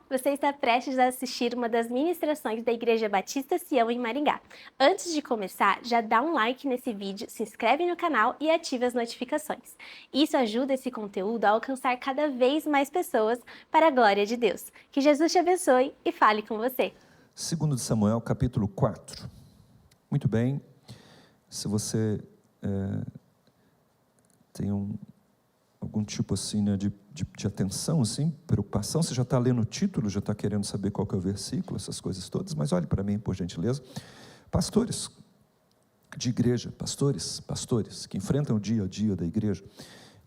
Você está prestes a assistir uma das ministrações da Igreja Batista Sião em Maringá. Antes de começar, já dá um like nesse vídeo, se inscreve no canal e ativa as notificações. Isso ajuda esse conteúdo a alcançar cada vez mais pessoas para a glória de Deus. Que Jesus te abençoe e fale com você. 2 Samuel, capítulo 4. Muito bem, se você tem algum tipo assim, né, de atenção, assim, preocupação, você já está lendo o título, já está querendo saber qual que é o versículo, essas coisas todas, mas olhe para mim, por gentileza. Pastores de igreja, pastores que enfrentam o dia a dia da igreja,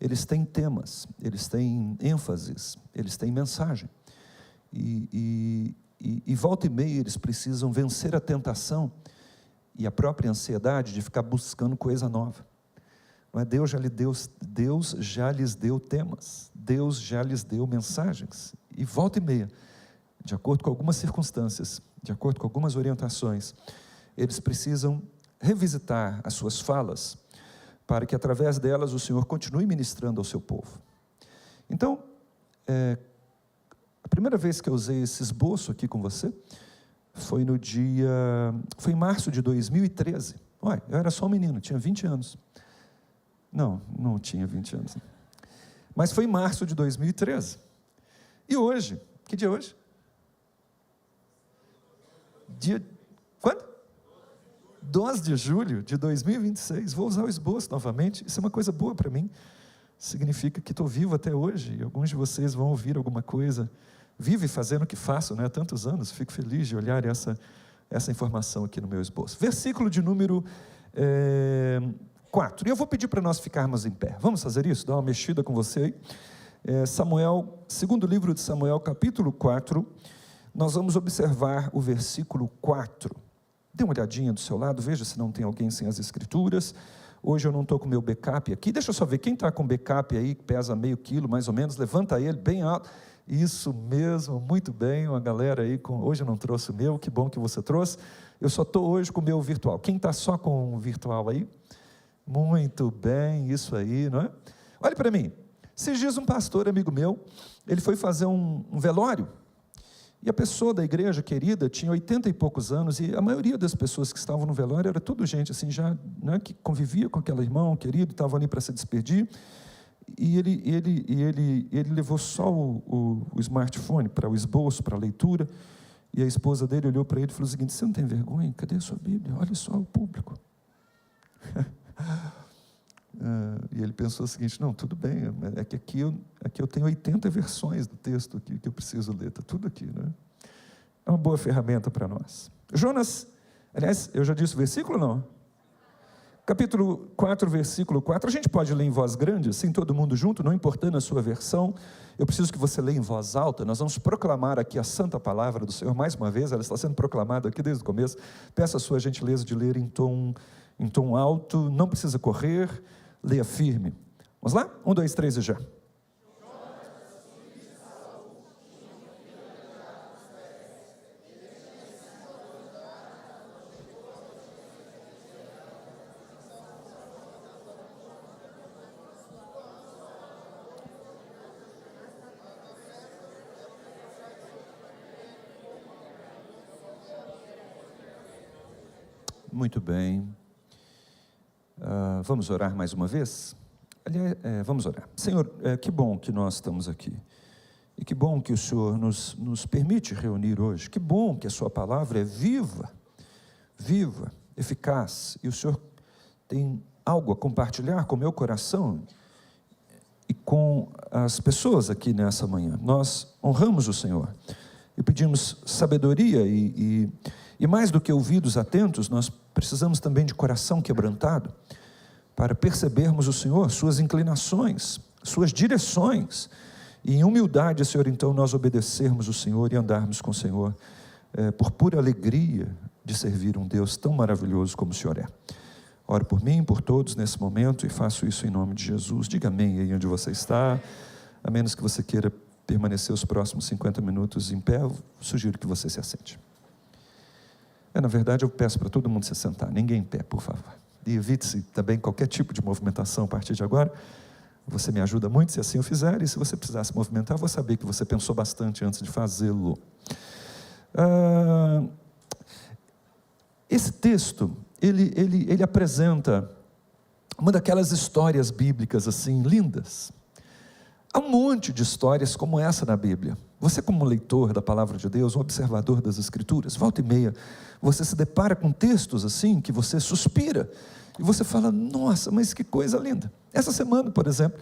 eles têm temas, eles têm ênfases, eles têm mensagem, e volta e meia eles precisam vencer a tentação e a própria ansiedade de ficar buscando coisa nova. Não é? Deus já lhes deu temas, Deus já lhes deu mensagens, e volta e meia, de acordo com algumas circunstâncias, de acordo com algumas orientações, eles precisam revisitar as suas falas, para que através delas o Senhor continue ministrando ao seu povo. Então, a primeira vez que eu usei esse esboço aqui com você, foi em março de 2013, eu era só um menino, tinha 20 anos, não tinha 20 anos, mas foi em março de 2013, e hoje, que dia é hoje? Quando? 12 de julho de 2026, vou usar o esboço novamente, isso é uma coisa boa para mim, significa que estou vivo até hoje, e alguns de vocês vão ouvir alguma coisa, vive fazendo o que faço, há tantos anos, fico feliz de olhar essa informação aqui no meu esboço. Versículo de número 4, e eu vou pedir para nós ficarmos em pé, vamos fazer isso? Dar uma mexida com você aí, segundo livro de Samuel, capítulo 4, nós vamos observar o versículo 4, dê uma olhadinha do seu lado, veja se não tem alguém sem as escrituras. Hoje eu não estou com o meu backup aqui, deixa eu só ver, quem está com backup aí, que pesa meio quilo mais ou menos, levanta ele bem alto, isso mesmo, muito bem, uma galera aí, hoje eu não trouxe o meu, que bom que você trouxe, eu só estou hoje com o meu virtual, quem está só com o virtual aí? Muito bem, isso aí, não é? Olha para mim, esses dias um pastor amigo meu, ele foi fazer um velório, e a pessoa da igreja querida tinha 80 e poucos anos, e a maioria das pessoas que estavam no velório era tudo gente assim, já, né, que convivia com aquele irmão querido, estavam ali para se despedir, e ele levou só o smartphone para o esboço, para a leitura, e a esposa dele olhou para ele e falou o seguinte: você não tem vergonha? Cadê a sua Bíblia? Olha só o público. E ele pensou o seguinte: não, tudo bem, é que aqui eu tenho 80 versões do texto aqui, que eu preciso ler, está tudo aqui, né? É uma boa ferramenta para nós. Jonas, aliás, eu já disse o versículo ou não? Capítulo 4, versículo 4, a gente pode ler em voz grande, assim, todo mundo junto, não importando a sua versão, eu preciso que você leia em voz alta, nós vamos proclamar aqui a santa palavra do Senhor, mais uma vez, ela está sendo proclamada aqui desde o começo, peço a sua gentileza de ler em tom alto, não precisa correr, leia firme. Vamos lá? 1, 2, 3 e já. Muito bem. Vamos orar mais uma vez? Aliás, vamos orar. Senhor, que bom que nós estamos aqui. E que bom que o Senhor nos permite reunir hoje. Que bom que a sua palavra é viva, eficaz. E o Senhor tem algo a compartilhar com o meu coração e com as pessoas aqui nessa manhã. Nós honramos o Senhor e pedimos sabedoria e mais do que ouvidos atentos, nós precisamos também de coração quebrantado para percebermos o Senhor, suas inclinações, suas direções, e em humildade, Senhor, então nós obedecermos o Senhor e andarmos com o Senhor por pura alegria de servir um Deus tão maravilhoso como o Senhor é. Oro por mim, por todos nesse momento, e faço isso em nome de Jesus. Diga amém aí onde você está, a menos que você queira permanecer os próximos 50 minutos em pé, eu sugiro que você se assente. Na verdade, eu peço para todo mundo se sentar, ninguém em pé, por favor. E evite-se também qualquer tipo de movimentação a partir de agora, Você me ajuda muito se assim eu fizer, e se você precisar se movimentar, eu vou saber que você pensou bastante antes de fazê-lo. Esse texto, ele apresenta uma daquelas histórias bíblicas assim, lindas. Há um monte de histórias como essa na Bíblia. Você, como leitor da Palavra de Deus, um observador das Escrituras, volta e meia, você se depara com textos assim, que você suspira, e você fala, nossa, mas que coisa linda. Essa semana, por exemplo,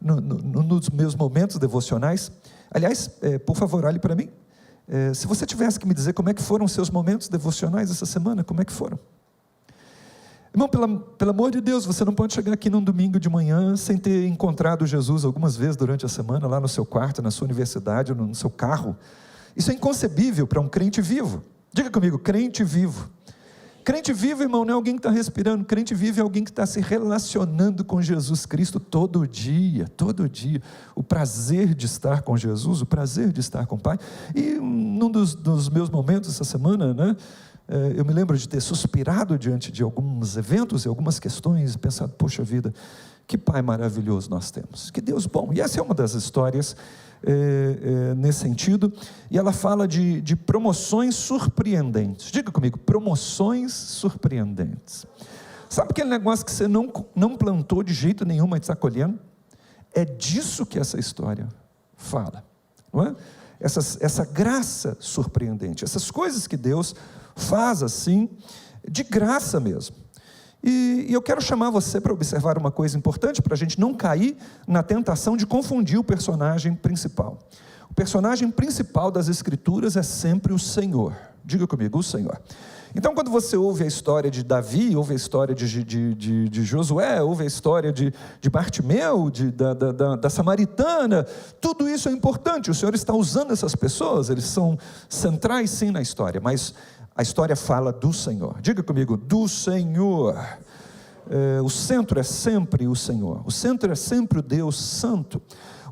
nos meus momentos devocionais, aliás, por favor, olhe para mim, se você tivesse que me dizer como é que foram os seus momentos devocionais essa semana, como é que foram? Irmão, pelo amor de Deus, você não pode chegar aqui num domingo de manhã sem ter encontrado Jesus algumas vezes durante a semana, lá no seu quarto, na sua universidade, ou no seu carro. Isso é inconcebível para um crente vivo. Diga comigo, crente vivo. Crente vivo, irmão, não é alguém que está respirando. Crente vivo é alguém que está se relacionando com Jesus Cristo todo dia, todo dia. O prazer de estar com Jesus, o prazer de estar com o Pai. E num dos meus momentos essa semana, né, eu me lembro de ter suspirado diante de alguns eventos e algumas questões e pensado, poxa vida, que Pai maravilhoso nós temos, que Deus bom. E essa é uma das histórias nesse sentido, e ela fala de promoções surpreendentes. Diga comigo, promoções surpreendentes. Sabe aquele negócio que você não plantou de jeito nenhum, mas está colhendo? É disso que essa história fala, não é? Essa graça surpreendente, essas coisas que Deus faz assim, de graça mesmo. E eu quero chamar você para observar uma coisa importante, para a gente não cair na tentação de confundir o personagem principal. O personagem principal das Escrituras é sempre o Senhor. Diga comigo, o Senhor. Então, quando você ouve a história de Davi, ouve a história de Josué, ouve a história de Bartimeu, da Samaritana, tudo isso é importante. O Senhor está usando essas pessoas, eles são centrais sim na história, mas a história fala do Senhor. Diga comigo, do Senhor. O centro é sempre o Senhor. O centro é sempre o Deus Santo.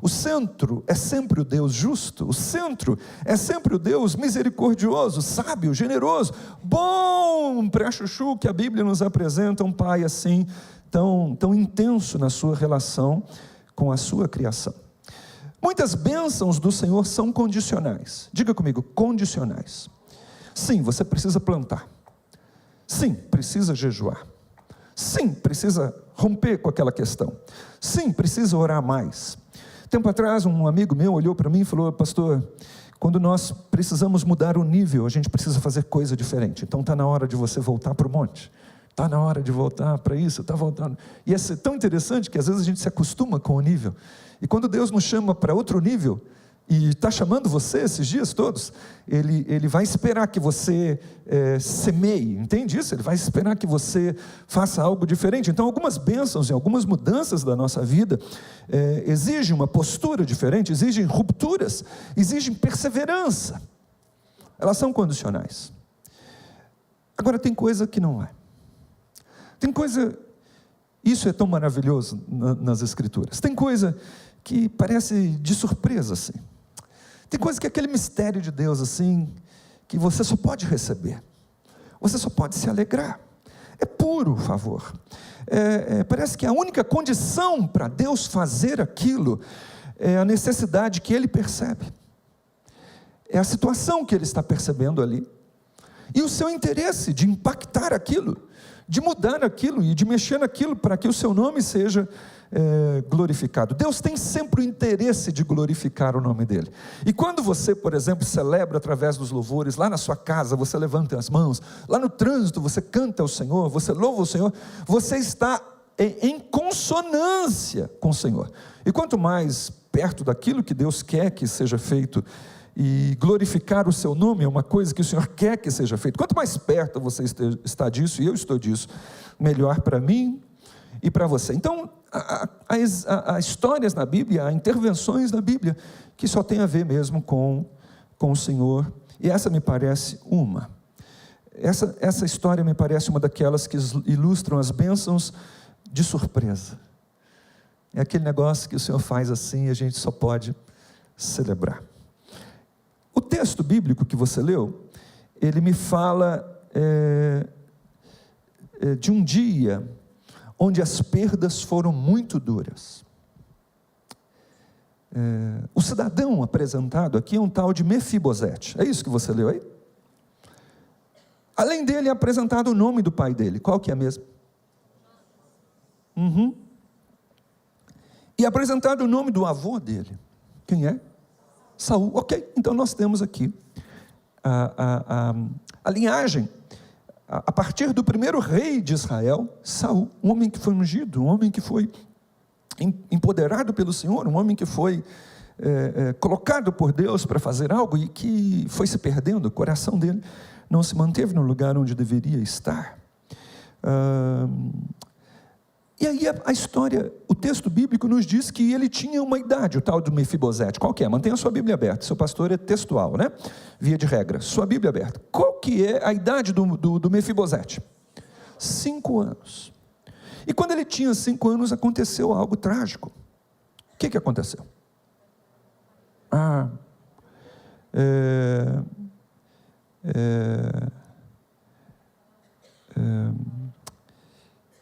O centro é sempre o Deus justo. O centro é sempre o Deus misericordioso, sábio, generoso, bom, pré-chuchu, que a Bíblia nos apresenta, um Pai assim, tão intenso na sua relação com a sua criação. Muitas bênçãos do Senhor são condicionais. Diga comigo, condicionais. Sim, você precisa plantar. Sim, precisa jejuar. Sim, precisa romper com aquela questão. Sim, precisa orar mais. Tempo atrás, um amigo meu olhou para mim e falou, pastor, quando nós precisamos mudar o nível, a gente precisa fazer coisa diferente. Então está na hora de você voltar para o monte. Está na hora de voltar para isso, está voltando. E é tão interessante que às vezes a gente se acostuma com o nível. E quando Deus nos chama para outro nível, e está chamando você esses dias todos, Ele vai esperar que você semeie, entende isso? Ele vai esperar que você faça algo diferente. Então algumas bênçãos e algumas mudanças da nossa vida exigem uma postura diferente, exigem rupturas, exigem perseverança. Elas são condicionais. Agora tem coisa que não é. Tem coisa, isso é tão maravilhoso nas Escrituras, tem coisa que parece de surpresa assim. Tem coisa que é aquele mistério de Deus assim, que você só pode receber, você só pode se alegrar, é puro favor. Parece que a única condição para Deus fazer aquilo é a necessidade que Ele percebe, é a situação que Ele está percebendo ali, e o seu interesse de impactar aquilo, de mudar aquilo e de mexer naquilo para que o seu nome seja glorificado. Deus tem sempre o interesse de glorificar o nome dEle. E quando você, por exemplo, celebra através dos louvores, lá na sua casa, você levanta as mãos, lá no trânsito você canta ao Senhor, você louva o Senhor, você está em consonância com o Senhor. E quanto mais perto daquilo que Deus quer que seja feito, e glorificar o seu nome é uma coisa que o Senhor quer que seja feito, quanto mais perto você está disso, e eu estou disso, melhor para mim e para você. Então, há histórias na Bíblia, há intervenções na Bíblia, que só tem a ver mesmo com o Senhor, e essa me parece uma. Essa história me parece uma daquelas que ilustram as bênçãos de surpresa. É aquele negócio que o Senhor faz assim, e a gente só pode celebrar. O texto bíblico que você leu, ele me fala de um dia onde as perdas foram muito duras. O cidadão apresentado aqui é um tal de Mefibosete. É isso que você leu aí? Além dele é apresentado o nome do pai dele. Qual que é mesmo? E apresentado o nome do avô dele. Quem é? Saul. Ok, então nós temos aqui a linhagem, a partir do primeiro rei de Israel, Saul, um homem que foi ungido, um homem que foi empoderado pelo Senhor, um homem que foi colocado por Deus para fazer algo e que foi se perdendo, o coração dele não se manteve no lugar onde deveria estar. E aí a história, o texto bíblico nos diz que ele tinha uma idade, o tal do Mefibosete. Qual que é? Mantenha a sua Bíblia aberta, seu pastor é textual, né? Via de regra, sua Bíblia aberta. Qual que é a idade do Mefibosete? 5 anos. E quando ele tinha 5 anos, aconteceu algo trágico. O que aconteceu?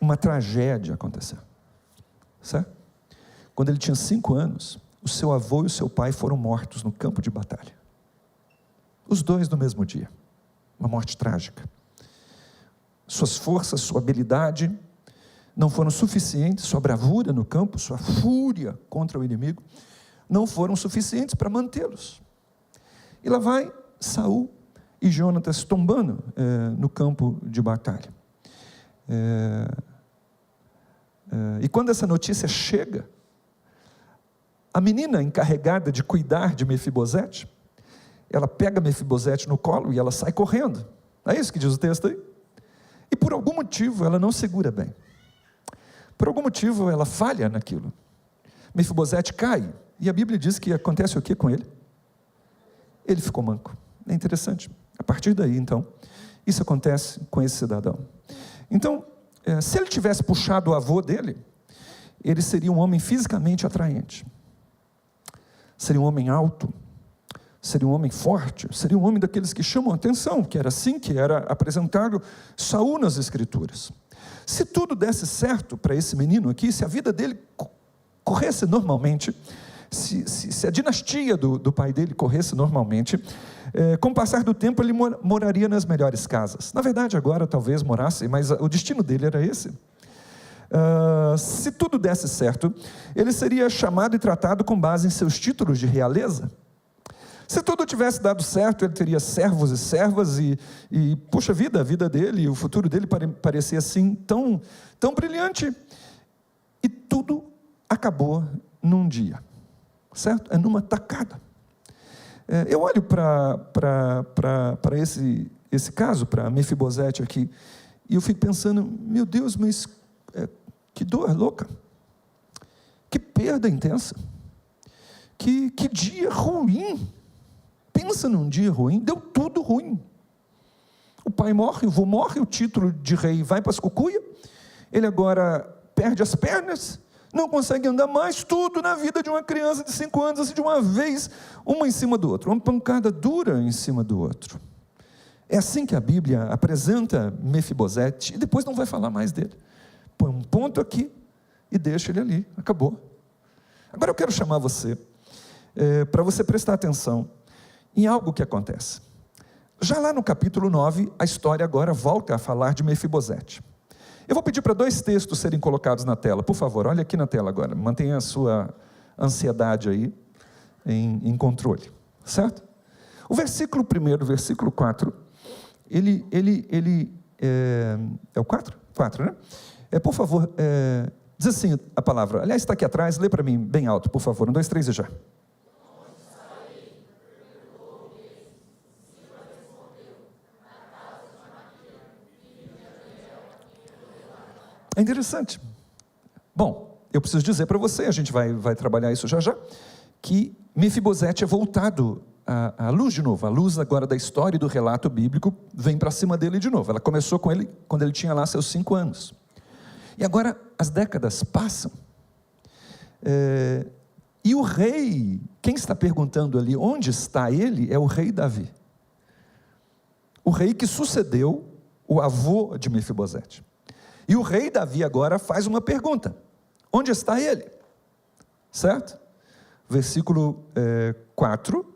Uma tragédia aconteceu, certo? Quando ele tinha 5 anos, o seu avô e o seu pai foram mortos no campo de batalha. Os dois no mesmo dia. Uma morte trágica. Suas forças, sua habilidade não foram suficientes, sua bravura no campo, sua fúria contra o inimigo, não foram suficientes para mantê-los. E lá vai Saul e Jonatas tombando no campo de batalha. E quando essa notícia chega, a menina encarregada de cuidar de Mefibosete, ela pega Mefibosete no colo e ela sai correndo. É isso que diz o texto aí? E por algum motivo ela não segura bem. Por algum motivo ela falha naquilo. Mefibosete cai, e a Bíblia diz que acontece o que com ele? Ele ficou manco. É interessante. A partir daí, então, isso acontece com esse cidadão. Então, se ele tivesse puxado o avô dele, ele seria um homem fisicamente atraente. Seria um homem alto, seria um homem forte, seria um homem daqueles que chamam a atenção, que era assim que era apresentado Saul nas Escrituras. Se tudo desse certo para esse menino aqui, se a vida dele corresse normalmente, se a dinastia do pai dele corresse normalmente, com o passar do tempo ele moraria nas melhores casas. Na verdade agora talvez morasse, mas o destino dele era esse. Se tudo desse certo, ele seria chamado e tratado com base em seus títulos de realeza. Se tudo tivesse dado certo, ele teria servos e servas e puxa vida, a vida dele, o futuro dele parecia assim tão brilhante. E tudo acabou num dia, certo? É numa tacada. Eu olho para esse caso, para Mefibosete aqui, e eu fico pensando, meu Deus, mas que dor louca, que perda intensa, que dia ruim. Pensa num dia ruim, deu tudo ruim. O pai morre, o avô morre, o título de rei vai para as cucuia, ele agora perde as pernas, não consegue andar mais, tudo na vida de uma criança de 5 anos, assim, de uma vez, uma em cima do outro, uma pancada dura em cima do outro. É assim que a Bíblia apresenta Mefibosete, e depois não vai falar mais dele. Põe um ponto aqui, e deixa ele ali, acabou. Agora eu quero chamar você, para você prestar atenção, em algo que acontece. Já lá no capítulo 9, a história agora volta a falar de Mefibosete. Eu vou pedir para 2 textos serem colocados na tela, por favor, olha aqui na tela agora, mantenha a sua ansiedade aí em controle, certo? O versículo 1, versículo 4, ele é o 4? 4, né? Por favor, diz assim a palavra, aliás está aqui atrás, lê para mim bem alto, por favor, 1, 2, 3 e já. É interessante. Bom, eu preciso dizer para você, a gente vai trabalhar isso já, que Mefibosete é voltado à luz de novo. A luz agora da história e do relato bíblico vem para cima dele de novo. Ela começou com ele quando ele tinha lá seus 5 anos. E agora as décadas passam. E o rei, quem está perguntando ali onde está ele, é o rei Davi. O rei que sucedeu o avô de Mefibosete. E o rei Davi agora faz uma pergunta: onde está ele? Certo? versículo 4,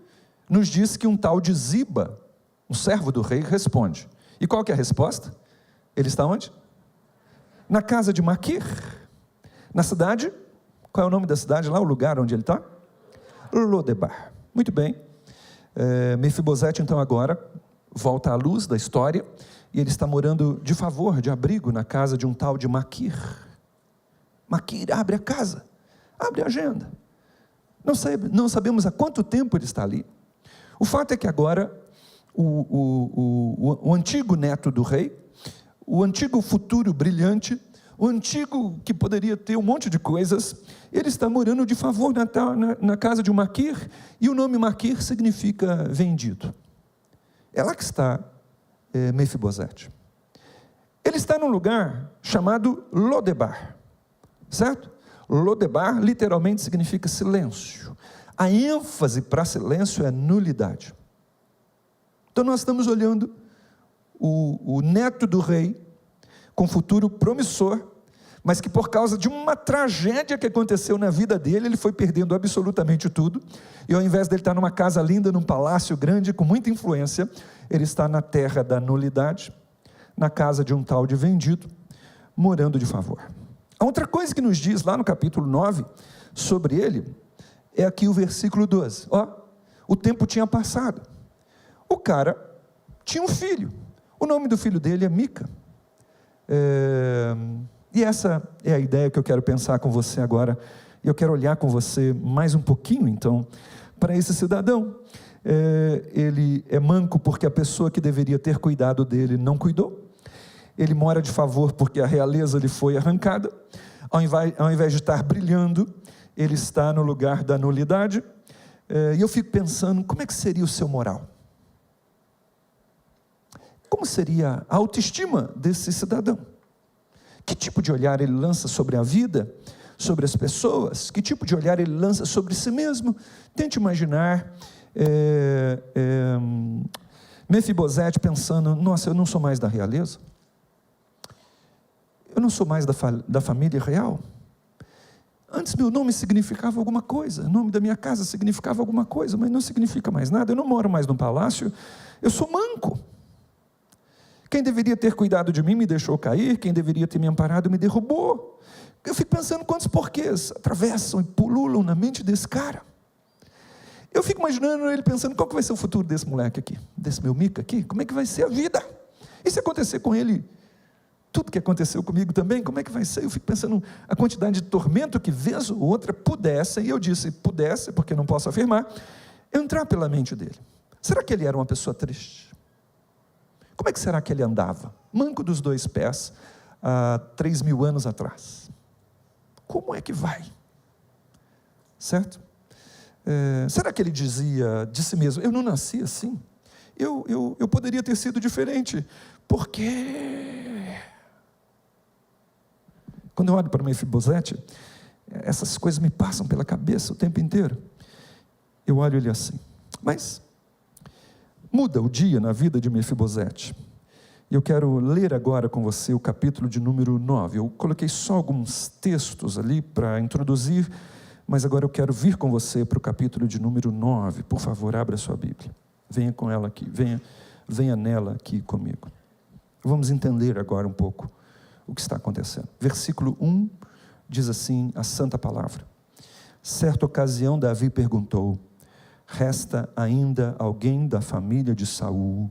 nos diz que um tal de Ziba, um servo do rei, responde. E qual que é a resposta? Ele está onde? Na casa de Maquir. Na cidade, qual é o nome da cidade lá, o lugar onde ele está? Lodebar. Muito bem. Mefibosete, então, agora volta à luz da história, e ele está morando de favor, de abrigo, na casa de um tal de Maquir. Maquir abre a casa, abre a agenda. Não sabemos há quanto tempo ele está ali. O fato é que agora, o antigo neto do rei, o antigo futuro brilhante, o antigo que poderia ter um monte de coisas, ele está morando de favor na casa de um Maquir, e o nome Maquir significa vendido. É lá que está Mefibosete. Ele está num lugar chamado Lodebar, certo? Lodebar literalmente significa silêncio. A ênfase para silêncio é nulidade. Então nós estamos olhando o neto do rei, com futuro promissor, mas que por causa de uma tragédia que aconteceu na vida dele, ele foi perdendo absolutamente tudo, e ao invés dele estar numa casa linda, num palácio grande, com muita influência, ele está na terra da nulidade, na casa de um tal de vendido, morando de favor. A outra coisa que nos diz lá no capítulo 9, sobre ele, é aqui o versículo 12, o tempo tinha passado, o cara tinha um filho, o nome do filho dele é Mica, e essa é a ideia que eu quero pensar com você agora, e eu quero olhar com você mais um pouquinho, então, para esse cidadão. Ele é manco porque a pessoa que deveria ter cuidado dele não cuidou, ele mora de favor porque a realeza lhe foi arrancada, ao invés de estar brilhando, ele está no lugar da nulidade, e eu fico pensando, como é que seria o seu moral? Como seria a autoestima desse cidadão? Que tipo de olhar ele lança sobre a vida, sobre as pessoas? Que tipo de olhar ele lança sobre si mesmo? Tente imaginar Mefibosete pensando, nossa, eu não sou mais da realeza, eu não sou mais da família real. Antes meu nome significava alguma coisa, o nome da minha casa significava alguma coisa, mas não significa mais nada, eu não moro mais num palácio, eu sou manco. Quem deveria ter cuidado de mim me deixou cair, quem deveria ter me amparado me derrubou. Eu fico pensando quantos porquês atravessam e pululam na mente desse cara. Eu fico imaginando ele pensando, qual que vai ser o futuro desse moleque aqui, desse meu Mica aqui, como é que vai ser a vida? E se acontecer com ele tudo que aconteceu comigo também, como é que vai ser? Eu fico pensando a quantidade de tormento que vez ou outra pudesse, e eu disse pudesse, porque não posso afirmar, entrar pela mente dele. Será que ele era uma pessoa triste? Como é que será que ele andava? Manco dos dois pés, há 3.000 anos atrás. Como é que vai? Certo? Será que ele dizia de si mesmo, eu não nasci assim? Eu poderia ter sido diferente, porque... Quando eu olho para Mefibosete, essas coisas me passam pela cabeça o tempo inteiro. Eu olho ele assim, mas muda o dia na vida de Mefibosete. E eu quero ler agora com você o capítulo de número 9. Eu coloquei só alguns textos ali para introduzir, mas agora eu quero vir com você para o capítulo de número 9. Por favor, abra a sua Bíblia. Venha com ela aqui, venha nela aqui comigo. Vamos entender agora um pouco o que está acontecendo. Versículo 1 diz assim, a santa palavra. Certa ocasião Davi perguntou, resta ainda alguém da família de Saul,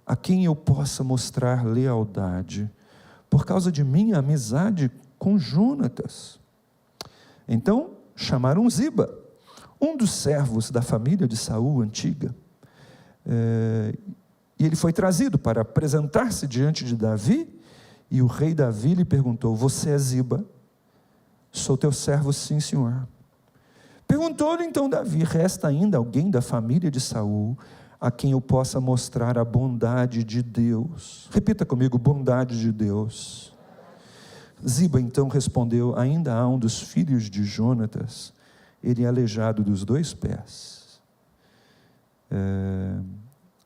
a quem eu possa mostrar lealdade, por causa de minha amizade com Jonatas? Então chamaram Ziba, um dos servos da família de Saul antiga, e ele foi trazido para apresentar-se diante de Davi, e o rei Davi lhe perguntou, você é Ziba? Sou teu servo, sim, senhor. Perguntou-lhe então Davi, resta ainda alguém da família de Saul, a quem eu possa mostrar a bondade de Deus? Repita comigo, bondade de Deus. Ziba então respondeu, ainda há um dos filhos de Jonatas, ele é aleijado dos 2 pés.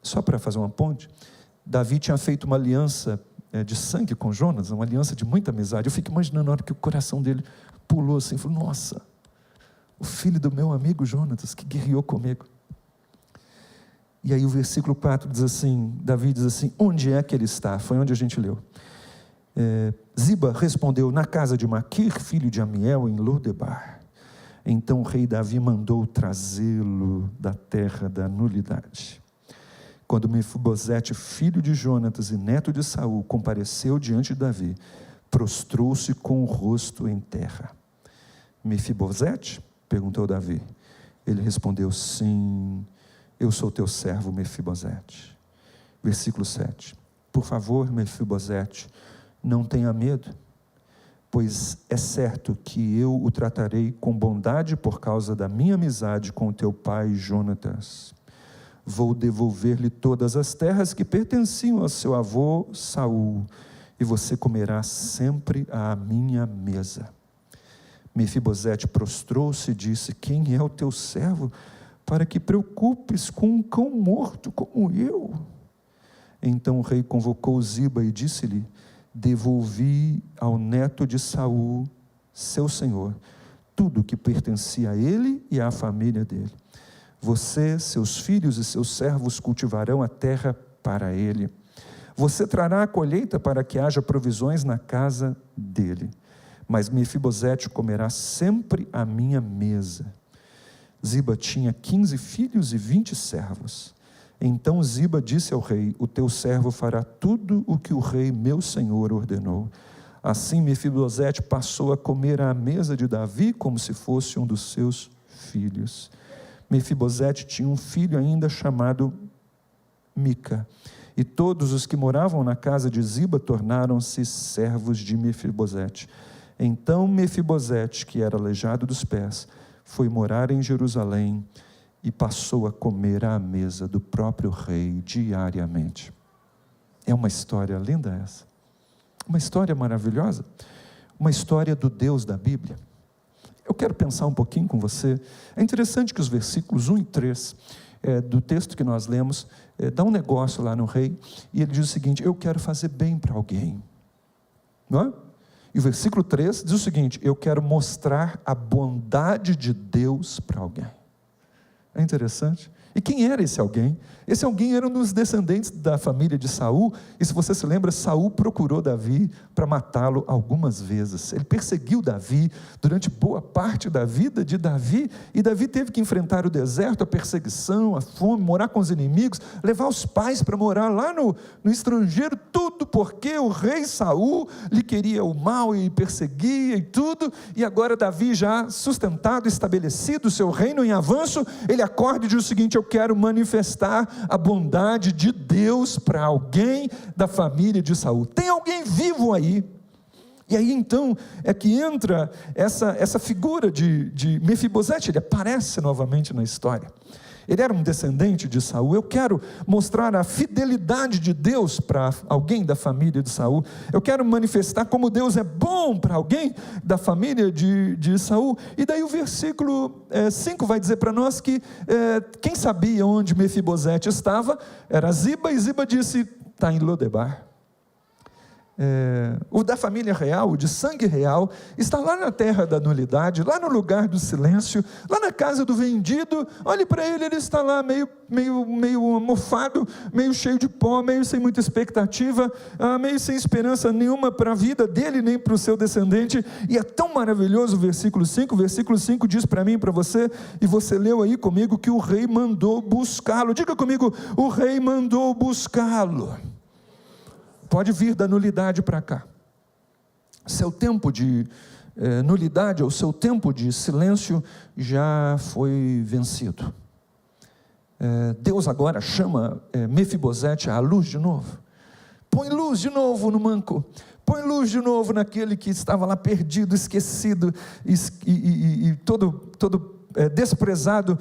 Só para fazer uma ponte, Davi tinha feito uma aliança de sangue com Jonas, uma aliança de muita amizade. Eu fico imaginando a hora que o coração dele pulou assim, falou, nossa, o filho do meu amigo Jonatas, que guerreou comigo. E aí o versículo 4 diz assim, Davi diz assim, onde é que ele está? Foi onde a gente leu. Ziba respondeu, na casa de Maquir, filho de Amiel, em Lodebar. Então o rei Davi mandou trazê-lo da terra da nulidade. Quando Mefibosete, filho de Jonatas e neto de Saul, compareceu diante de Davi, prostrou-se com o rosto em terra. Mefibosete? Perguntou Davi. Ele respondeu, sim, eu sou teu servo Mefibosete. Versículo 7. Por favor, Mefibosete, não tenha medo, pois é certo que eu o tratarei com bondade por causa da minha amizade com teu pai Jonatas. Vou devolver-lhe todas as terras que pertenciam ao seu avô Saul, e você comerá sempre à minha mesa. Mefibosete prostrou-se e disse, quem é o teu servo, para que preocupes com um cão morto como eu? Então o rei convocou Ziba e disse-lhe, devolvi ao neto de Saul, seu senhor, tudo que pertencia a ele e à família dele. Você, seus filhos e seus servos cultivarão a terra para ele. Você trará a colheita para que haja provisões na casa dele. Mas Mefibosete comerá sempre à minha mesa. Ziba tinha 15 filhos e 20 servos. Então Ziba disse ao rei, o teu servo fará tudo o que o rei meu senhor ordenou. Assim Mefibosete passou a comer à mesa de Davi como se fosse um dos seus filhos. Mefibosete tinha um filho ainda chamado Mica. E todos os que moravam na casa de Ziba tornaram-se servos de Mefibosete. Então Mefibosete, que era aleijado dos pés, foi morar em Jerusalém e passou a comer à mesa do próprio rei diariamente. É uma história linda essa. Uma história maravilhosa. Uma história do Deus da Bíblia. Eu quero pensar um pouquinho com você. É interessante que os versículos 1 e 3 do texto que nós lemos, dá um negócio lá no rei, e ele diz o seguinte, eu quero fazer bem para alguém. Não é? E o versículo 3 diz o seguinte, eu quero mostrar a bondade de Deus para alguém. É interessante. E quem era esse alguém? Esse alguém era um dos descendentes da família de Saul, e se você se lembra, Saul procurou Davi para matá-lo algumas vezes. Ele perseguiu Davi durante boa parte da vida de Davi, e Davi teve que enfrentar o deserto, a perseguição, a fome, morar com os inimigos, levar os pais para morar lá no estrangeiro, tudo porque o rei Saul lhe queria o mal e perseguia e tudo, e agora Davi já sustentado, estabelecido, seu reino em avanço, ele acorda e diz o seguinte, eu quero manifestar a bondade de Deus para alguém da família de Saul. Tem alguém vivo aí? E aí então é que entra essa figura de Mefibosete, ele aparece novamente na história. Ele era um descendente de Saul. Eu quero mostrar a fidelidade de Deus para alguém da família de Saul. Eu quero manifestar como Deus é bom para alguém da família de Saul. E daí o versículo 5 vai dizer para nós que quem sabia onde Mefibosete estava era Ziba, e Ziba disse, está em Lodebar. O da família real, o de sangue real, está lá na terra da nulidade, lá no lugar do silêncio, lá na casa do vendido. Olhe para ele, ele está lá meio mofado, meio cheio de pó, meio sem muita expectativa, meio sem esperança nenhuma para a vida dele, nem para o seu descendente. E é tão maravilhoso o versículo 5, diz para mim e para você, e você leu aí comigo, que o rei mandou buscá-lo. Diga comigo, o rei mandou buscá-lo. Pode vir da nulidade para cá. Seu tempo de nulidade, ou seu tempo de silêncio já foi vencido. Deus agora chama Mefibosete à luz de novo. Põe luz de novo no manco. Põe luz de novo naquele que estava lá perdido, esquecido e todo desprezado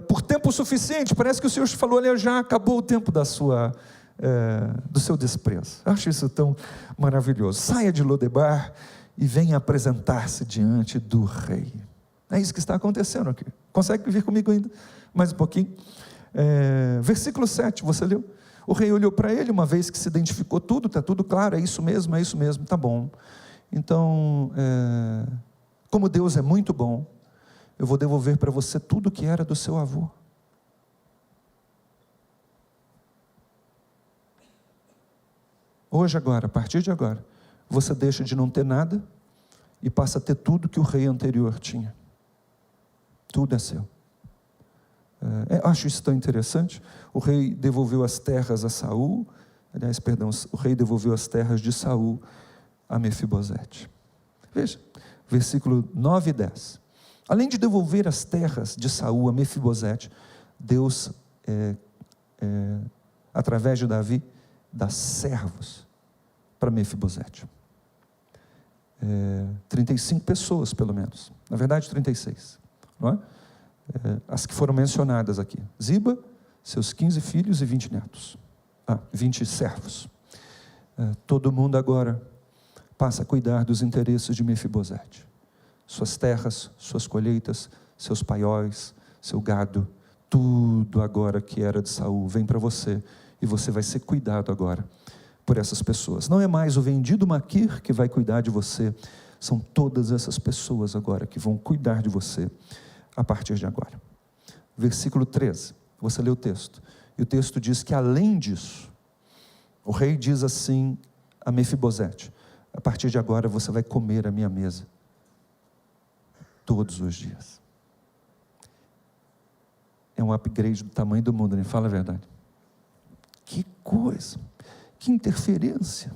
por tempo suficiente. Parece que o Senhor falou, olha, já acabou o tempo do seu desprezo. Eu acho isso tão maravilhoso. Saia de Lodebar e venha apresentar-se diante do rei. É isso que está acontecendo aqui. Consegue vir comigo ainda? Mais um pouquinho. Versículo 7, você leu? O rei olhou para ele, uma vez que se identificou tudo, está tudo claro, é isso mesmo, tá bom. Então, como Deus é muito bom, eu vou devolver para você tudo que era do seu avô. Hoje, agora, a partir de agora, você deixa de não ter nada e passa a ter tudo que o rei anterior tinha. Tudo é seu. Acho isso tão interessante. O rei devolveu as terras a Saul. Aliás, perdão, o rei devolveu as terras de Saul a Mefibosete. Veja, versículo 9 e 10. Além de devolver as terras de Saul a Mefibosete, Deus, através de Davi, dá servos para Mefibosete. 35 pessoas, pelo menos. Na verdade, 36. Não é? As que foram mencionadas aqui. Ziba, seus 15 filhos e 20 netos. 20 servos. Todo mundo agora passa a cuidar dos interesses de Mefibosete. Suas terras, suas colheitas, seus paióis, seu gado, tudo agora que era de Saul vem para você, e você vai ser cuidado agora por essas pessoas. Não é mais o vendido Maquir que vai cuidar de você, são todas essas pessoas agora que vão cuidar de você a partir de agora. Versículo 13, você lê o texto, e o texto diz que além disso, o rei diz assim a Mefibosete: a partir de agora você vai comer a minha mesa todos os dias. É um upgrade do tamanho do mundo, nem fala a verdade. Que coisa, que interferência,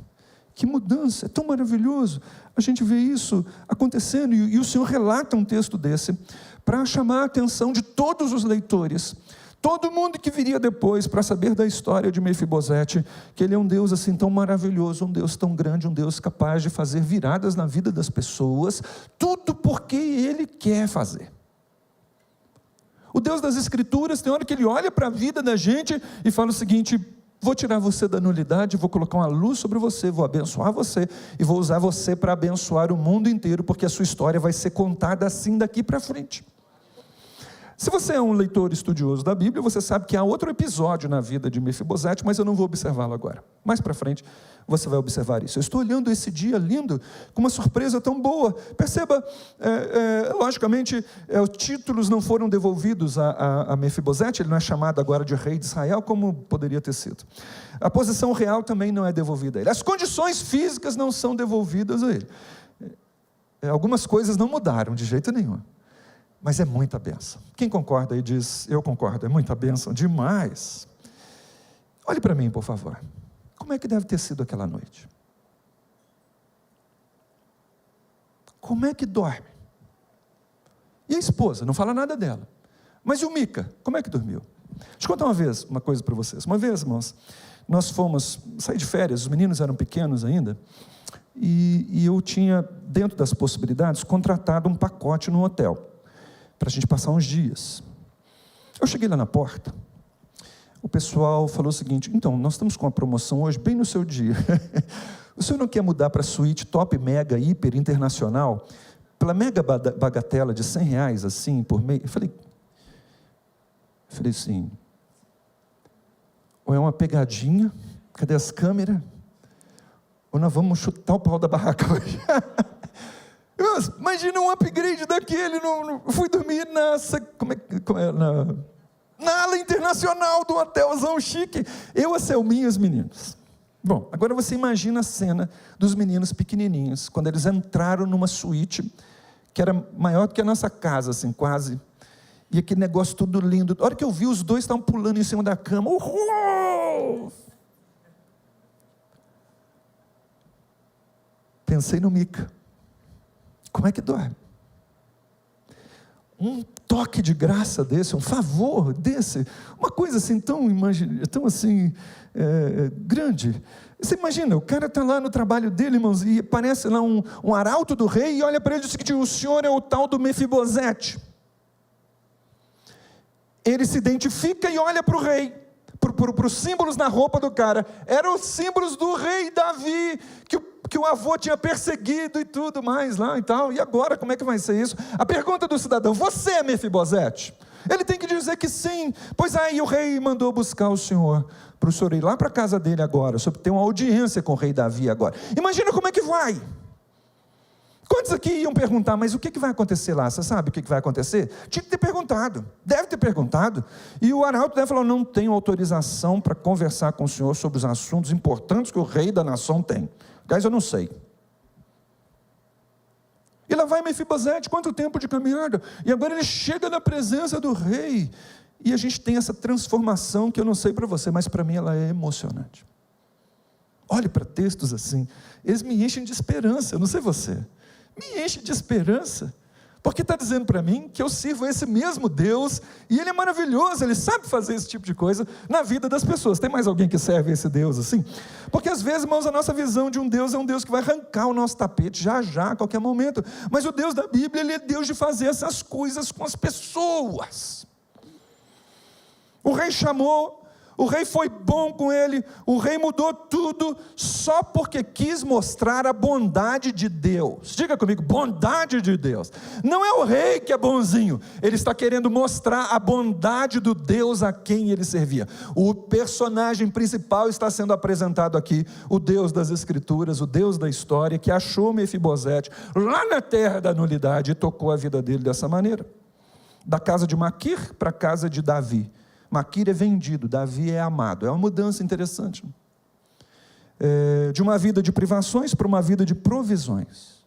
que mudança, é tão maravilhoso. A gente vê isso acontecendo, e o Senhor relata um texto desse para chamar a atenção de todos os leitores, todo mundo que viria depois para saber da história de Mefibosete, que ele é um Deus assim tão maravilhoso, um Deus tão grande, um Deus capaz de fazer viradas na vida das pessoas, tudo porque Ele quer fazer. O Deus das Escrituras, tem hora que Ele olha para a vida da gente e fala o seguinte: vou tirar você da nulidade, vou colocar uma luz sobre você, vou abençoar você, e vou usar você para abençoar o mundo inteiro, porque a sua história vai ser contada assim daqui para frente. Se você é um leitor estudioso da Bíblia, você sabe que há outro episódio na vida de Mefibosete, mas eu não vou observá-lo agora. Mais para frente, você vai observar isso. Eu estou olhando esse dia lindo, com uma surpresa tão boa. Perceba, logicamente, os títulos não foram devolvidos a Mefibosete, ele não é chamado agora de rei de Israel, como poderia ter sido. A posição real também não é devolvida a ele. As condições físicas não são devolvidas a ele. Algumas coisas não mudaram de jeito nenhum. Mas é muita bênção. Quem concorda aí diz: eu concordo, é muita bênção, demais. Olhe para mim, por favor. Como é que deve ter sido aquela noite? Como é que dorme? E a esposa? Não fala nada dela. Mas e o Mica? Como é que dormiu? Deixa eu contar uma coisa para vocês. Uma vez, irmãos, nós fomos sair de férias, os meninos eram pequenos ainda, e eu tinha, dentro das possibilidades, contratado um pacote no hotel, para a gente passar uns dias. Eu cheguei lá na porta, o pessoal falou o seguinte: então, nós estamos com uma promoção hoje, bem no seu dia. O senhor não quer mudar para a suíte top, mega, hiper, internacional, pela mega bagatela de R$100, assim, por mês? Eu falei assim, ou é uma pegadinha, cadê as câmeras? Ou nós vamos chutar o pau da barraca hoje? Imagina um upgrade daquele. Fui dormir na ala internacional do hotelzão chique. Eu, a Selminha e os meninos. Bom, agora você imagina a cena dos meninos pequenininhos, quando eles entraram numa suíte, que era maior do que a nossa casa, assim, quase. E aquele negócio tudo lindo. A hora que eu vi, os dois estavam pulando em cima da cama. Uhul! Pensei no Mica. Como é que dorme? Um toque de graça desse, um favor desse, uma coisa assim tão assim, grande. Você imagina, o cara está lá no trabalho dele, irmãos, e aparece lá um arauto do rei e olha para ele e diz que o senhor é o tal do Mefibosete. Ele se identifica e olha para o rei, para os símbolos na roupa do cara. Eram os símbolos do rei Davi, que o avô tinha perseguido e tudo mais lá e tal. E agora, como é que vai ser isso? A pergunta do cidadão: você é Mefibosete? Ele tem que dizer que sim. Pois aí o rei mandou buscar o senhor, para o senhor ir lá para a casa dele agora, o senhor tem uma audiência com o rei Davi agora. Imagina como é que vai. Quantos aqui iam perguntar, mas o que vai acontecer lá? Você sabe o que vai acontecer? Tinha que ter perguntado, deve ter perguntado. E o arauto deve falar, não tenho autorização para conversar com o senhor sobre os assuntos importantes que o rei da nação tem. Aliás, eu não sei. E lá vai Mefibosete, quanto tempo de caminhada. E agora ele chega na presença do rei. E a gente tem essa transformação que eu não sei para você, mas para mim ela é emocionante. Olhe para textos assim, eles me enchem de esperança, eu não sei você. Me enche de esperança, porque está dizendo para mim que eu sirvo esse mesmo Deus, e Ele é maravilhoso, Ele sabe fazer esse tipo de coisa na vida das pessoas. Tem mais alguém que serve esse Deus assim? Porque às vezes, irmãos, a nossa visão de um Deus é um Deus que vai arrancar o nosso tapete já, a qualquer momento, mas o Deus da Bíblia, Ele é Deus de fazer essas coisas com as pessoas. O rei chamou, o rei foi bom com ele, o rei mudou tudo, só porque quis mostrar a bondade de Deus. Diga comigo, bondade de Deus. Não é o rei que é bonzinho, ele está querendo mostrar a bondade do Deus a quem ele servia. O personagem principal está sendo apresentado aqui, o Deus das Escrituras, o Deus da história, que achou Mefibosete lá na terra da nulidade e tocou a vida dele dessa maneira. Da casa de Maquir para a casa de Davi. Maquir é vendido, Davi é amado. É uma mudança interessante. De uma vida de privações para uma vida de provisões.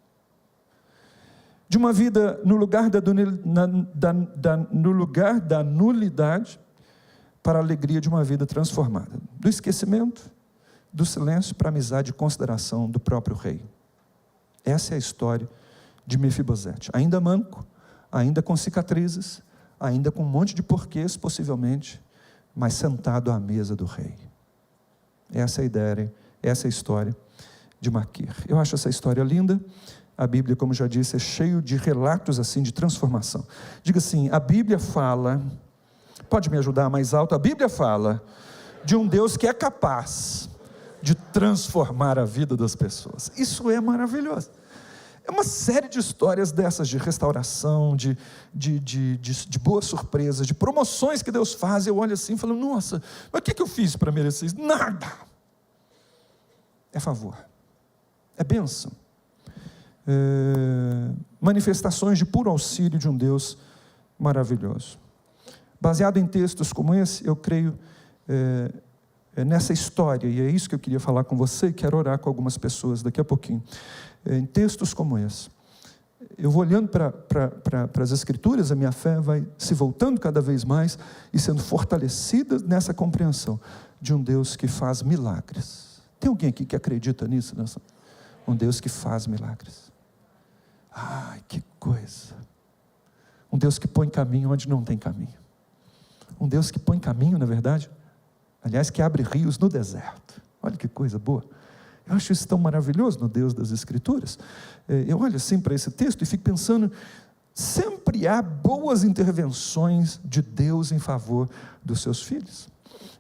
De uma vida no lugar da nulidade para a alegria de uma vida transformada. Do esquecimento, do silêncio para a amizade e consideração do próprio rei. Essa é a história de Mefibosete. Ainda manco, ainda com cicatrizes, ainda com um monte de porquês, possivelmente, mas sentado à mesa do rei. Essa é a ideia, essa é a história de Maquir. Eu acho essa história linda. A Bíblia, como já disse, é cheio de relatos assim de transformação. Diga assim, a Bíblia fala, pode me ajudar mais alto? A Bíblia fala de um Deus que é capaz de transformar a vida das pessoas. Isso é maravilhoso. É uma série de histórias dessas, de restauração, de boas surpresas, de promoções que Deus faz. Eu olho assim e falo, nossa, mas o que eu fiz para merecer isso? Nada. É favor. É bênção. Manifestações de puro auxílio de um Deus maravilhoso. Baseado em textos como esse, eu creio nessa história, e é isso que eu queria falar com você, e quero orar com algumas pessoas daqui a pouquinho. Em textos como esse, eu vou olhando para as Escrituras, a minha fé vai se voltando cada vez mais e sendo fortalecida nessa compreensão de um Deus que faz milagres. Tem alguém aqui que acredita nisso? Um Deus que faz milagres. Ai, que coisa! Um Deus que põe caminho onde não tem caminho. Um Deus que põe caminho, na verdade, aliás, que abre rios no deserto. Olha que coisa boa. Eu acho isso tão maravilhoso no Deus das Escrituras. Eu olho assim para esse texto e fico pensando, sempre há boas intervenções de Deus em favor dos seus filhos.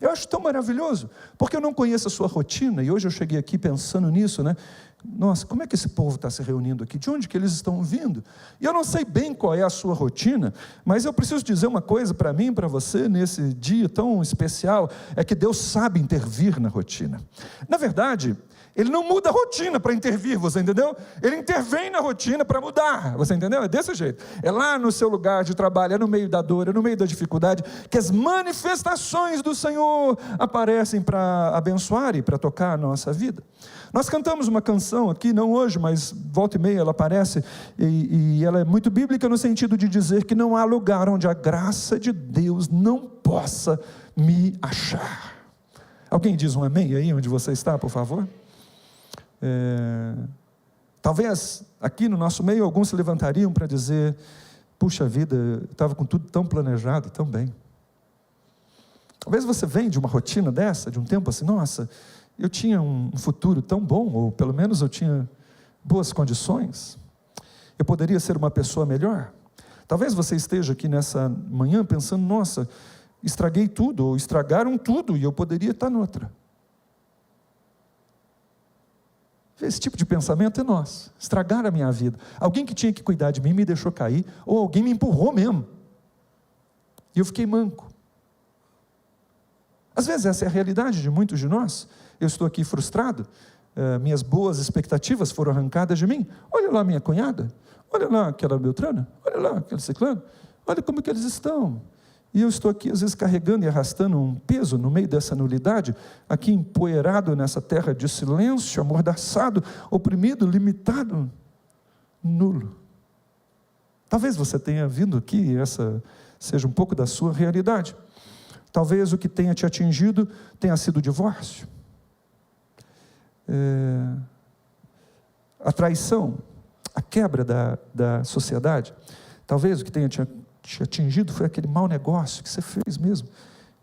Eu acho tão maravilhoso, porque eu não conheço a sua rotina, e hoje eu cheguei aqui pensando nisso, né? Nossa, como é que esse povo está se reunindo aqui? De onde que eles estão vindo? E eu não sei bem qual é a sua rotina, mas eu preciso dizer uma coisa para mim e para você, nesse dia tão especial, é que Deus sabe intervir na rotina. Na verdade, Ele não muda a rotina para intervir, você entendeu? Ele intervém na rotina para mudar, você entendeu? É desse jeito. É lá no seu lugar de trabalho, é no meio da dor, é no meio da dificuldade, que as manifestações do Senhor aparecem para abençoar e para tocar a nossa vida. Nós cantamos uma canção aqui, não hoje, mas volta e meia ela aparece, e ela é muito bíblica no sentido de dizer que não há lugar onde a graça de Deus não possa me achar. Alguém diz um amém aí onde você está, por favor? Talvez aqui no nosso meio alguns se levantariam para dizer, puxa vida, eu estava com tudo tão planejado, tão bem. Talvez você venha de uma rotina dessa, de um tempo assim, nossa, eu tinha um futuro tão bom, ou pelo menos eu tinha boas condições, eu poderia ser uma pessoa melhor. Talvez você esteja aqui nessa manhã pensando, nossa, estraguei tudo, ou estragaram tudo, e eu poderia estar noutra. Esse tipo de pensamento é nosso, estragar a minha vida. Alguém que tinha que cuidar de mim me deixou cair, ou alguém me empurrou mesmo, e eu fiquei manco. Às vezes essa é a realidade de muitos de nós. Eu estou aqui frustrado, minhas boas expectativas foram arrancadas de mim. Olha lá minha cunhada, olha lá aquela Beltrana, olha lá aquele ciclano, olha como que eles estão. E eu estou aqui, às vezes, carregando e arrastando um peso no meio dessa nulidade, aqui empoeirado nessa terra de silêncio, amordaçado, oprimido, limitado, nulo. Talvez você tenha vindo aqui e essa seja um pouco da sua realidade. Talvez o que tenha te atingido tenha sido o divórcio. A traição, a quebra da sociedade. Talvez o que tenha te atingido foi aquele mau negócio que você fez mesmo,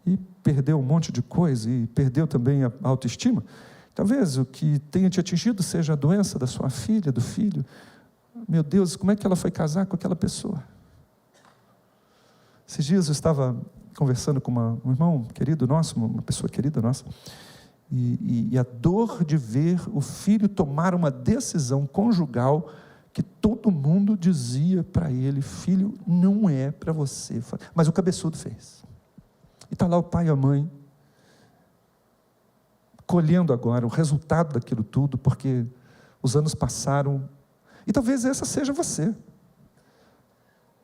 e perdeu um monte de coisa, e perdeu também a autoestima. Talvez o que tenha te atingido seja a doença da sua filha, do filho. Meu Deus, como é que ela foi casar com aquela pessoa? Esses dias eu estava conversando com um irmão querido nosso, uma pessoa querida nossa, e a dor de ver o filho tomar uma decisão conjugal que todo mundo dizia para ele: filho, não é para você. Mas o cabeçudo fez. E está lá o pai e a mãe, colhendo agora o resultado daquilo tudo, porque os anos passaram. E talvez essa seja você,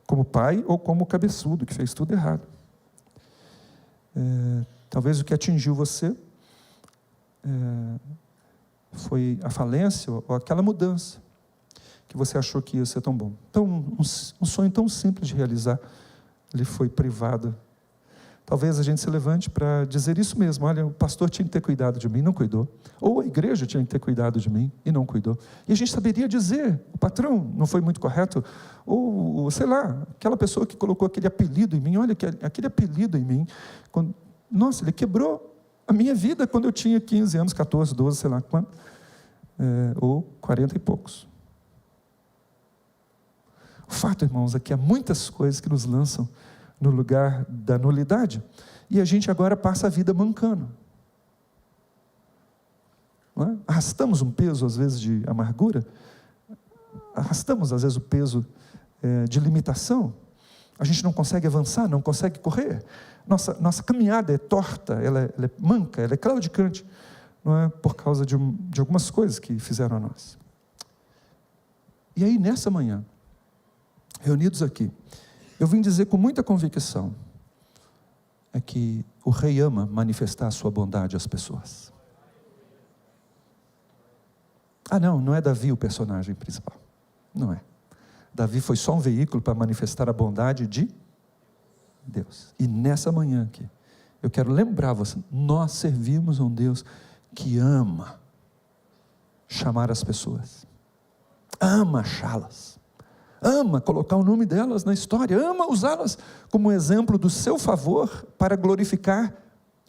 como pai ou como cabeçudo, que fez tudo errado. Talvez o que atingiu você foi a falência ou aquela mudança que você achou que ia ser tão bom. Então, um sonho tão simples de realizar, ele foi privado. Talvez a gente se levante para dizer isso mesmo: olha, o pastor tinha que ter cuidado de mim, não cuidou. Ou a igreja tinha que ter cuidado de mim e não cuidou. E a gente saberia dizer: o patrão não foi muito correto. Ou, sei lá, aquela pessoa que colocou aquele apelido em mim, olha, aquele apelido em mim, nossa, ele quebrou a minha vida quando eu tinha 15 anos, 14, 12, sei lá quanto, ou 40 e poucos. O fato, irmãos, é que há muitas coisas que nos lançam no lugar da nulidade, e a gente agora passa a vida mancando. Não é? Arrastamos um peso, às vezes, de amargura, arrastamos, às vezes, o peso de limitação, a gente não consegue avançar, não consegue correr, nossa caminhada é torta, ela é manca, ela é claudicante, não é? Por causa de algumas coisas que fizeram a nós. E aí, nessa manhã, reunidos aqui, eu vim dizer com muita convicção, é que o Rei ama manifestar a sua bondade às pessoas. Não é Davi o personagem principal, não é. Davi foi só um veículo para manifestar a bondade de Deus. E nessa manhã aqui, eu quero lembrar você, nós servimos a um Deus que ama chamar as pessoas, ama achá-las, ama colocar o nome delas na história, ama usá-las como exemplo do seu favor para glorificar,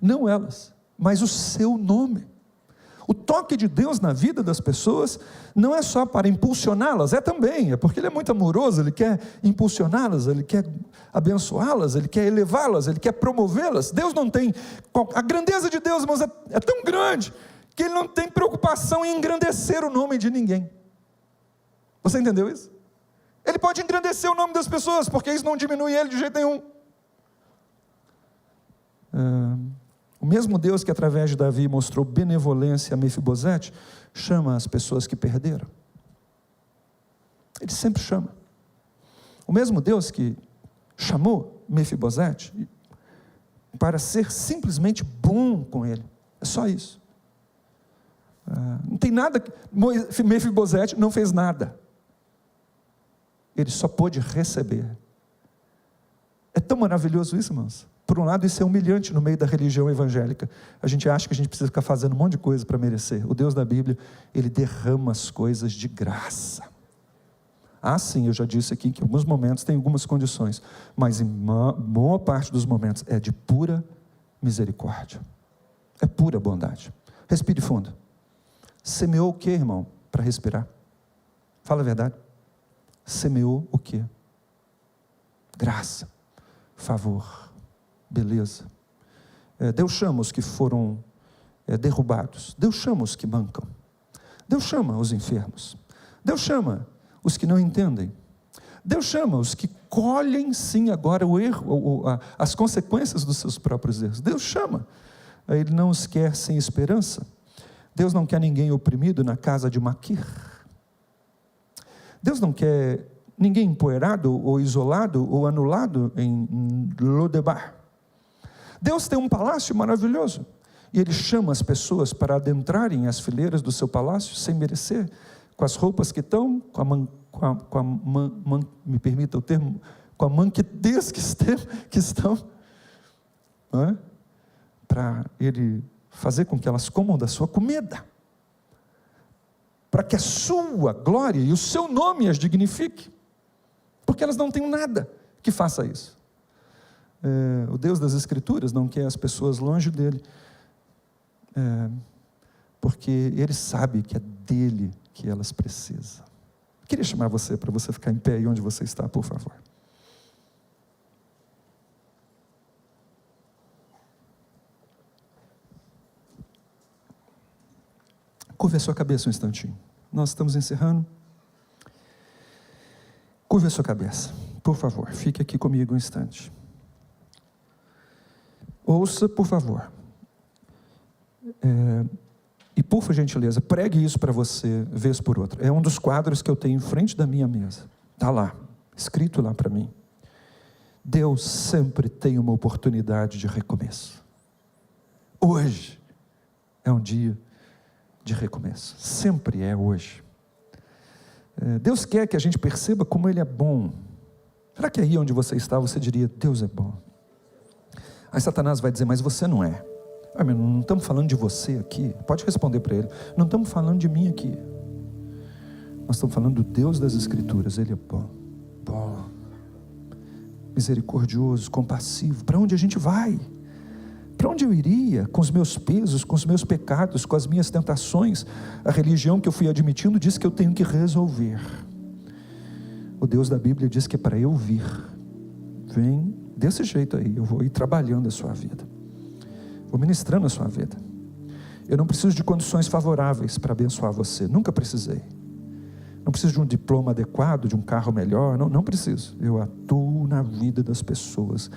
não elas, mas o seu nome. O toque de Deus na vida das pessoas não é só para impulsioná-las, é porque Ele é muito amoroso, Ele quer impulsioná-las, Ele quer abençoá-las, Ele quer elevá-las, Ele quer promovê-las. Deus não tem, a grandeza de Deus, irmãos, é tão grande, que Ele não tem preocupação em engrandecer o nome de ninguém. Você entendeu isso? Ele pode engrandecer o nome das pessoas, porque isso não diminui Ele de jeito nenhum. O mesmo Deus que através de Davi mostrou benevolência a Mefibosete, chama as pessoas que perderam. Ele sempre chama. O mesmo Deus que chamou Mefibosete para ser simplesmente bom com ele. É só isso. Não tem nada, Mefibosete não fez nada. Ele só pôde receber. É tão maravilhoso isso, irmãos. Por um lado, isso é humilhante no meio da religião evangélica. A gente acha que a gente precisa ficar fazendo um monte de coisa para merecer. O Deus da Bíblia, Ele derrama as coisas de graça. Sim, eu já disse aqui que em alguns momentos tem algumas condições, mas em boa parte dos momentos é de pura misericórdia. É pura bondade. Respire fundo. Semeou o que, irmão, para respirar? Fala a verdade. Semeou o que? Graça, favor, beleza. Deus chama os que foram derrubados. Deus chama os que mancam. Deus chama os enfermos. Deus chama os que não entendem. Deus chama os que colhem sim agora o erro, as consequências dos seus próprios erros. Deus chama. Ele não os quer sem esperança. Deus não quer ninguém oprimido na casa de Maquir. Deus não quer ninguém empoeirado, ou isolado, ou anulado em Lodebar. Deus tem um palácio maravilhoso, e Ele chama as pessoas para adentrarem as fileiras do seu palácio, sem merecer, com as roupas que estão, me permita o termo, com a manquidez que estão, para Ele fazer com que elas comam da sua comida, para que a sua glória e o seu nome as dignifique, porque elas não têm nada que faça isso. O Deus das Escrituras não quer as pessoas longe dele, porque Ele sabe que é dele que elas precisam. Queria chamar você para você ficar em pé aí onde você está, por favor. Curve a sua cabeça um instantinho. Nós estamos encerrando. Curve a sua cabeça, por favor. Fique aqui comigo um instante. Ouça, por favor. E por gentileza, pregue isso para você, vez por outra. É um dos quadros que eu tenho em frente da minha mesa. Está lá, escrito lá para mim. Deus sempre tem uma oportunidade de recomeço. Hoje é um dia de recomeço. Sempre é hoje. Deus quer que a gente perceba como Ele é bom. Será que aí onde você está, você diria, Deus é bom? Aí Satanás vai dizer, mas você não é. Não estamos falando de você aqui. Pode responder para ele. Não estamos falando de mim aqui. Nós estamos falando do Deus das Escrituras. Ele é bom, bom, misericordioso, compassivo. Para onde a gente vai? Para onde eu iria com os meus pesos, com os meus pecados, com as minhas tentações? A religião que eu fui admitindo diz que eu tenho que resolver. O Deus da Bíblia diz que é para eu vir. Vem desse jeito aí, eu vou ir trabalhando a sua vida. Vou ministrando a sua vida. Eu não preciso de condições favoráveis para abençoar você. Nunca precisei. Não preciso de um diploma adequado, de um carro melhor. Não preciso. Eu atuo na vida das pessoas,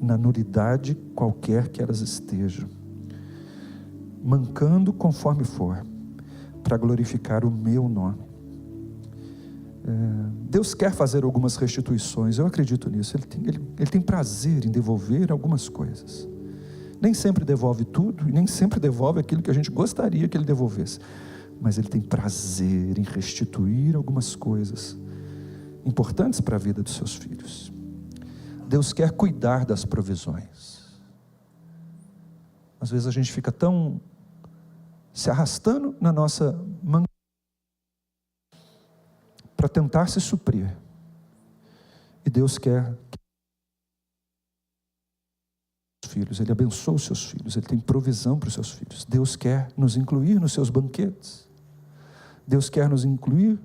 na nulidade qualquer que elas estejam, mancando conforme for, para glorificar o meu nome. Deus quer fazer algumas restituições, eu acredito nisso. Ele tem prazer em devolver algumas coisas. Nem sempre devolve tudo, e nem sempre devolve aquilo que a gente gostaria que Ele devolvesse, mas Ele tem prazer em restituir algumas coisas importantes para a vida dos seus filhos. Deus quer cuidar das provisões. Às vezes a gente fica tão se arrastando na nossa mão para tentar se suprir, e Deus quer filhos, Ele abençoa os seus filhos, Ele tem provisão para os seus filhos. Deus quer nos incluir nos seus banquetes. Deus quer nos incluir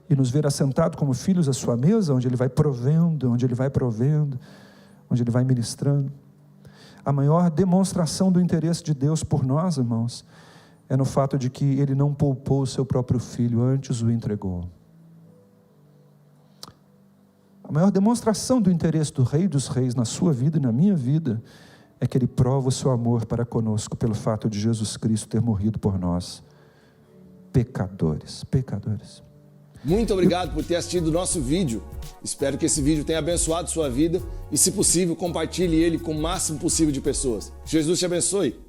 e nos ver assentados como filhos à sua mesa, onde Ele vai provendo, onde Ele vai ministrando. A maior demonstração do interesse de Deus por nós, irmãos, é no fato de que Ele não poupou o seu próprio filho, antes o entregou. A maior demonstração do interesse do Rei dos Reis na sua vida e na minha vida é que Ele prova o seu amor para conosco pelo fato de Jesus Cristo ter morrido por nós, pecadores. Muito obrigado por ter assistido o nosso vídeo. Espero que esse vídeo tenha abençoado sua vida e, se possível, compartilhe ele com o máximo possível de pessoas. Jesus te abençoe.